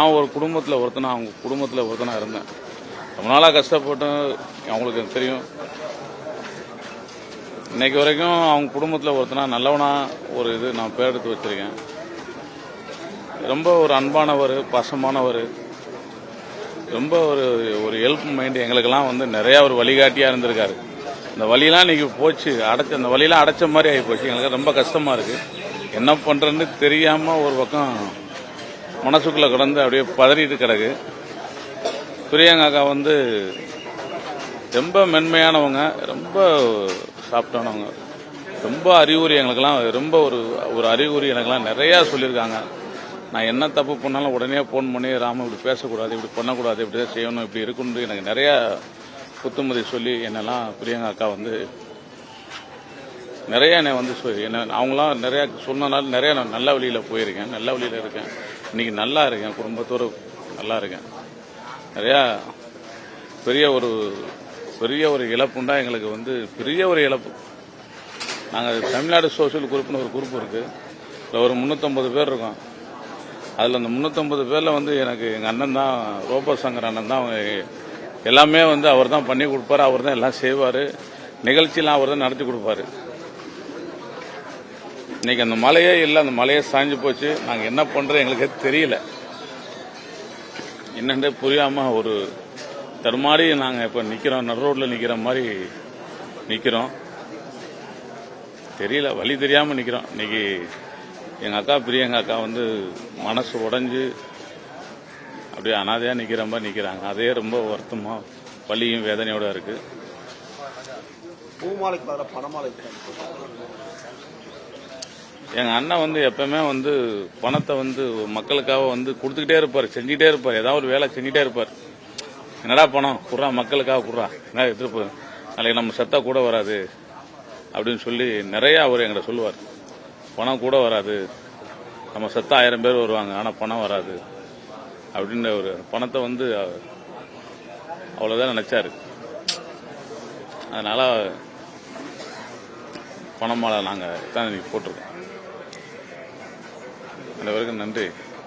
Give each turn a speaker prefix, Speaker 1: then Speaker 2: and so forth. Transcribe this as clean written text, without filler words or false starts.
Speaker 1: நான் ஒரு குடும்பத்தில் ஒருத்தனா அவங்க குடும்பத்தில் ஒருத்தனா இருந்தேன். ரொம்ப நாளாக கஷ்டப்பட்டு அவங்களுக்கு தெரியும். இன்னைக்கு வரைக்கும் அவங்க குடும்பத்தில் ஒருத்தனா நல்லவனா ஒரு இது நான் பேர் எடுத்து வச்சிருக்கேன். ரொம்ப ஒரு அன்பானவர், பாசமானவர், ரொம்ப ஒரு ஹெல்ப் மைண்ட். எங்களுக்கெல்லாம் நிறைய ஒரு வழிகாட்டியா இருந்திருக்காரு. இந்த வழியெல்லாம் இன்னைக்கு போச்சு, அந்த வழியெல்லாம் அடைச்ச மாதிரி ஆகி போச்சு. எங்களுக்கு ரொம்ப கஷ்டமா இருக்கு. என்ன பண்றேன்னு தெரியாம ஒரு பக்கம் மனசுக்குள்ள கிடந்து அப்படியே பதறிட்டு கிடக்கு. பிரியங்கா ரொம்ப மென்மையானவங்க, ரொம்ப சாப்பிட்டானவங்க, ரொம்ப அறிகுறி. எங்களுக்கெல்லாம் ரொம்ப ஒரு அறிகுறி எனக்கெல்லாம் நிறைய சொல்லியிருக்காங்க. நான் என்ன தப்பு பண்ணாலும் உடனே போன் பண்ணி ராம இப்படி பேசக்கூடாது, இப்படி பண்ணக்கூடாது, இப்படி செய்யணும், இப்படி இருக்குன்னு எனக்கு நிறைய புத்துமதி சொல்லி என்னெல்லாம் பிரியங்கா நிறைய என்ன அவங்களாம் நிறைய சொன்னனால நிறைய நான் நல்ல வழியில போயிருக்கேன், நல்ல வழியில இருக்கேன். இன்னைக்கு நல்லா இருக்கேன், குடும்பத்தோடு நல்லா இருக்கேன். நிறைய பெரிய ஒரு இழப்புண்டா எங்களுக்கு பெரிய ஒரு இழப்பு. நாங்கள் தமிழ்நாடு சோசியல் குரூப்னு ஒரு குரூப் இருக்கு, ஒரு 350 பேர் இருக்கோம். அதில் அந்த 350 பேரில் எனக்கு எங்கள் அண்ணன் தான், ரோபோ சங்கர் அண்ணன் தான். எல்லாமே அவர் தான் பண்ணி கொடுப்பாரு, அவர் தான் எல்லாம் செய்வார், நிகழ்ச்சியெல்லாம் அவர் தான் நடத்தி கொடுப்பாரு. இன்னைக்கு அந்த மலையே இல்லை, அந்த மலையே சாஞ்சு போச்சு. நாங்கள் என்ன பண்றோம் எங்களுக்கே தெரியல, என்னென்றே புரியாம ஒரு தடுமாறி நாங்கள் இப்போ நிற்கிறோம், நடு ரோட்ல நிற்கிற மாதிரி நிற்கிறோம். தெரியல, வழி தெரியாம நிற்கிறோம். இன்னைக்கு எங்க அக்கா பிரியங்கா மனசு உடைஞ்சு அப்படியே அனாதையா நிற்கிற மாதிரி நிற்கிறாங்க. அதே ரொம்ப வருத்தமா வலியும் வேதனையோட இருக்கு. எங்க அண்ணன் எப்பவுமே பணத்தை மக்களுக்காக கொடுத்துக்கிட்டே இருப்பார், செஞ்சுட்டே இருப்பார், ஏதாவது ஒரு வேலை செஞ்சுட்டே இருப்பார். என்னடா பணம் குடுறா, மக்களுக்காக குடுறா, என்ன எடுத்துட்டு நாளைக்கு நம்ம செத்தா கூட வராது அப்படின்னு சொல்லி நிறைய அவர் எங்கிட்ட சொல்லுவார். பணம் கூட வராது, நம்ம செத்தா 1000 பேர் வருவாங்க, ஆனா பணம் வராது அப்படின்னு ஒரு பணத்தை அவ்வளவுதான் நினைச்சாரு. அதனால பணமால நாங்க தான் போட்டிருக்கோம். அனைவருக்கும் நன்றி.